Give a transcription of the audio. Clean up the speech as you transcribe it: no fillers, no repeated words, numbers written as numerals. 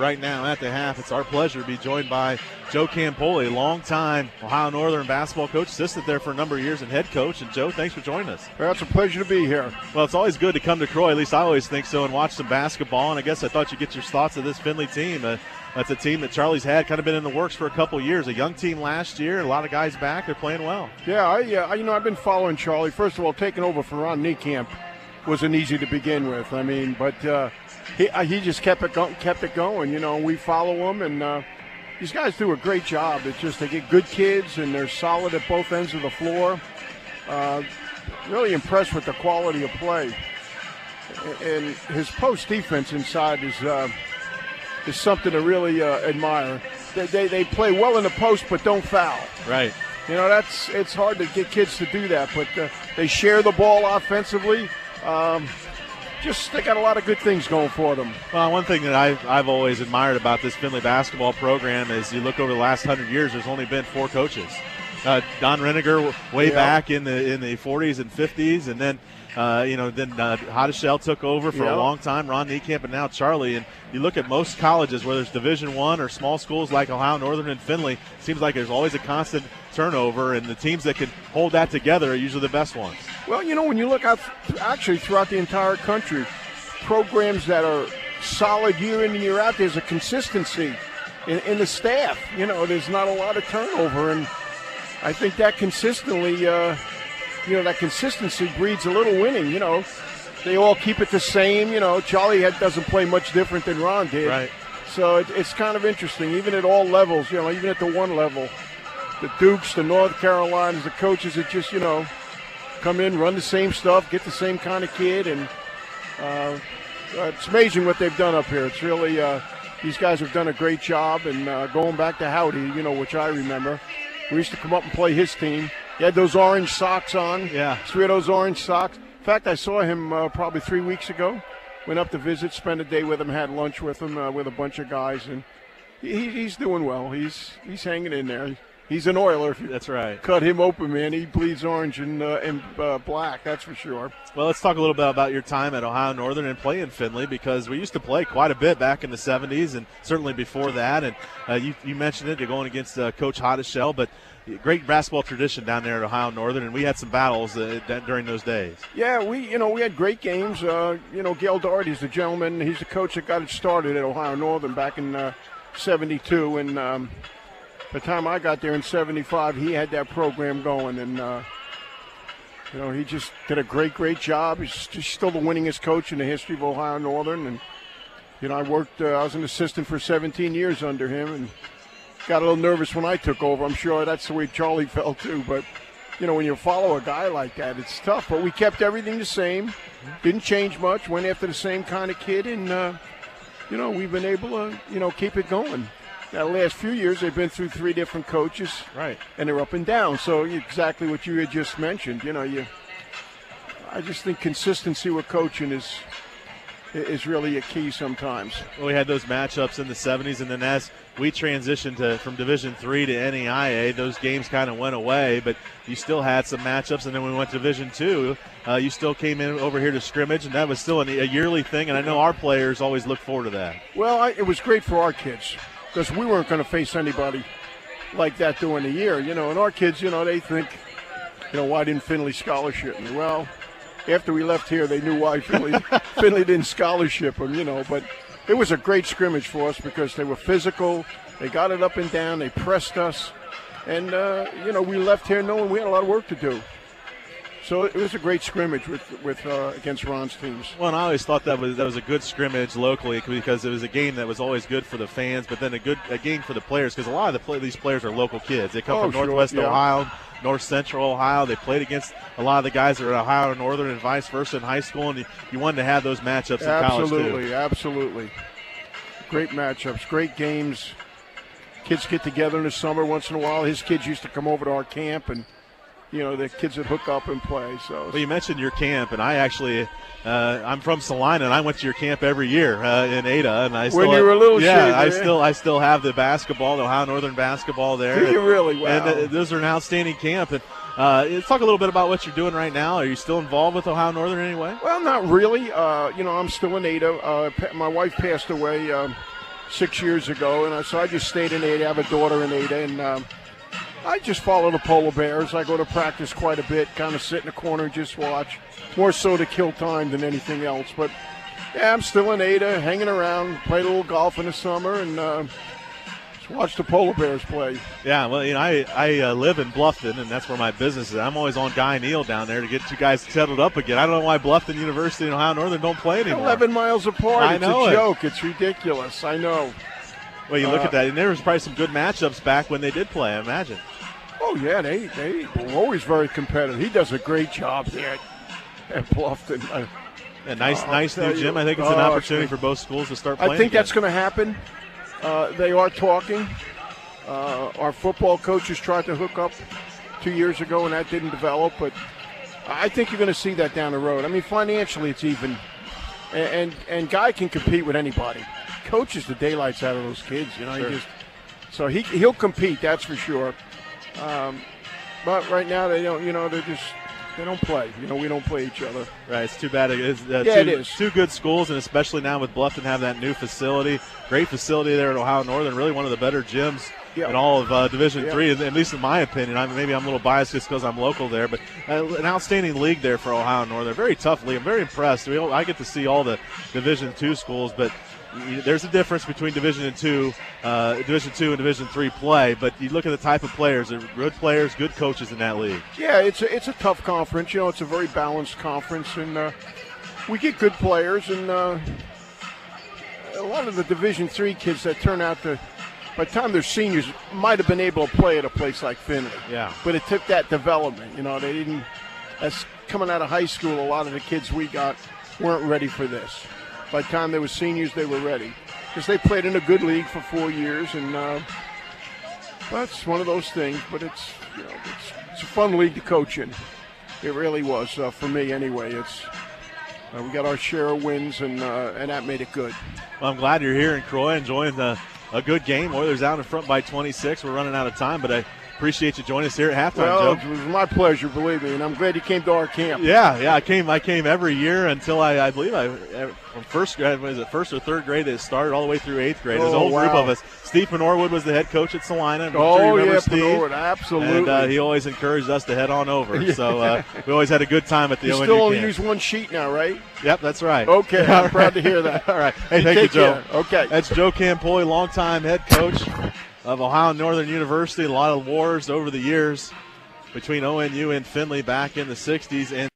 Right now at the half, it's our pleasure to be joined by Joe Campoli, longtime Ohio Northern basketball coach, assistant there for a number of years and head coach. And Joe, thanks for joining us. Well, it's a pleasure to be here. Well, it's always good to come to Croy, at least I always think so, and watch some basketball. And I guess I thought you'd get your thoughts of this Findlay team. That's a team that Charlie's had kind of been in the works for a couple years. A young team last year, a lot of guys back. They're playing well. Yeah, I've been following Charlie. First of all, taking over for Ron Niekamp wasn't easy to begin with. I mean, but he just kept it going. You know, we follow him, and these guys do a great job. It's just they get good kids, and they're solid at both ends of the floor. Really impressed with the quality of play. And his post defense inside is something to really admire. They play well in the post, but don't foul. Right. You know, it's hard to get kids to do that, but they share the ball offensively. They got a lot of good things going for them. Well, one thing that I've always admired about this Findlay basketball program is you look over the last 100 years, there's only been 4 coaches. Don Reniger way back in the 40s and 50s, and then Hottishell took over for a long time, Ron Niekamp, and now Charlie. And you look at most colleges, whether it's Division I or small schools like Ohio Northern and Findlay, it seems like there's always a constant turnover, and the teams that can hold that together are usually the best ones. Well, you know, when you look out actually throughout the entire country, programs that are solid year in and year out, there's a consistency in the staff. You know, there's not a lot of turnover, and I think that consistency breeds a little winning. You know, they all keep it the same. You know, Charlie doesn't play much different than Ron did. Right. So it's kind of interesting, even at all levels. You know, even at the one level, the Dukes, the North Carolinas, the coaches that just come in, run the same stuff, get the same kind of kid, and it's amazing what they've done up here. It's really these guys have done a great job. And going back to Howdy, which I remember, we used to come up and play his team. He had those orange socks on. Yeah. 3 of those orange socks. In fact, I saw him probably 3 weeks ago. Went up to visit, spent a day with him, had lunch with him with a bunch of guys, and he's doing well. He's hanging in there. He's an Oiler. That's right. Cut him open, man. He bleeds orange and black, that's for sure. Well, let's talk a little bit about your time at Ohio Northern and playing Findlay, because we used to play quite a bit back in the 70s and certainly before that. And you mentioned it, you're going against Coach Hottishell, but great basketball tradition down there at Ohio Northern, and we had some battles during those days. Yeah, we had great games. Gail Doherty's the gentleman. He's the coach that got it started at Ohio Northern back in 72, and by the time I got there in 75, he had that program going, and he just did a great job. He's still the winningest coach in the history of Ohio Northern, and I was an assistant for 17 years under him, and got a little nervous when I took over. I'm sure that's the way Charlie felt too, but when you follow a guy like that, it's tough. But we kept everything the same, didn't change much, went after the same kind of kid, and we've been able to keep it going. Now, the last few years, they've been through 3 different coaches, right? And they're up and down. So exactly what you had just mentioned. I just think consistency with coaching is really a key sometimes. Well, we had those matchups in the 70s, and then as we transitioned from Division III to NEIA, those games kind of went away, but you still had some matchups, and then when we went to Division II, you still came in over here to scrimmage, and that was still a yearly thing, and I know our players always look forward to that. Well, it was great for our kids, because we weren't going to face anybody like that during the year, and our kids, they think, why didn't Findlay scholarship me? Well, after we left here, they knew why Findlay didn't scholarship them, but it was a great scrimmage for us because they were physical, they got it up and down, they pressed us, and, we left here knowing we had a lot of work to do. So it was a great scrimmage with against Ron's teams. Well, and I always thought that was a good scrimmage locally because it was a game that was always good for the fans, but then a game for the players, because a lot of these players are local kids. They come from Northwest Ohio, North Central Ohio. They played against a lot of the guys that are at Ohio Northern and vice versa in high school, and you wanted to have those matchups in college too. Absolutely. Great matchups, great games. Kids get together in the summer once in a while. His kids used to come over to our camp, and the kids would hook up and play. So. Well, you mentioned your camp, and I actually, I'm from Salina, and I went to your camp every year in Ada. And I still, when you were a little kid, I still have the basketball, the Ohio Northern basketball there. Do you really? Wow. And those are an outstanding camp. And let's talk a little bit about what you're doing right now. Are you still involved with Ohio Northern in any way? Well, not really. I'm still in Ada. My wife passed away 6 years ago, and so I just stayed in Ada. I have a daughter in Ada, and I just follow the Polar Bears. I go to practice quite a bit, kind of sit in the corner and just watch, more so to kill time than anything else. But, yeah, I'm still in Ada, hanging around, played a little golf in the summer, and just watch the Polar Bears play. Yeah, well, I live in Bluffton, and that's where my business is. I'm always on Guy Neal down there to get you guys settled up again. I don't know why Bluffton University and Ohio Northern don't play anymore. 11 miles apart. I know it's a joke. It's ridiculous. I know. Well, you look at that, and there was probably some good matchups back when they did play, I imagine. Oh, yeah, they were always very competitive. He does a great job there at Bluffton. A nice new gym. I think it's an opportunity for both schools to start playing. I think again. that's going to happen. They are talking. Our football coaches tried to hook up 2 years ago, and that didn't develop. But I think you're going to see that down the road. I mean, financially, it's even. And Guy can compete with anybody. Coaches the daylights out of those kids, Sure. So he'll compete, that's for sure. But right now they don't, they don't play. We don't play each other. Right, it's too bad. It is two good schools, and especially now with Bluffton having that new facility, great facility there at Ohio Northern, really one of the better gyms in all of Division III, at least in my opinion. Maybe I'm a little biased just because I'm local there, but an outstanding league there for Ohio Northern. Very tough league. I'm very impressed. I get to see all the Division II schools, but there's a difference between Division II and Division III play, but you look at the type of players, they're good players, good coaches in that league. Yeah, it's a tough conference. It's a very balanced conference, and we get good players, and a lot of the Division III kids that turn out to, by the time they're seniors, might have been able to play at a place like Findlay. Yeah. But it took that development. They didn't, as coming out of high school, a lot of the kids we got weren't ready for this. By the time they were seniors, they were ready. Because they played in a good league for 4 years, and that's one of those things. But it's a fun league to coach in. It really was, for me anyway. We got our share of wins, and that made it good. Well, I'm glad you're here in Croy enjoying a good game. Oilers out in front by 26. We're running out of time, but I appreciate you joining us here at halftime, Well, Joe. it was my pleasure, believe me, and I'm glad you came to our camp. Yeah, I came every year until I believe from first grade, was it first or third grade, it started all the way through 8th grade. There's a whole group of us. Steve Penorwood was the head coach at Salina. I'm sure you remember Steve. Penorwood, absolutely. And he always encouraged us to head on over. Yeah. So we always had a good time at the ONU camp. You still only use one sheet now, right? Yep, that's right. Okay, I'm proud to hear that. All right. Hey, thank you, Joe. Care. Okay. That's Joe Campoli, longtime head coach of Ohio Northern University. A lot of wars over the years between ONU and Findlay back in the 60s. And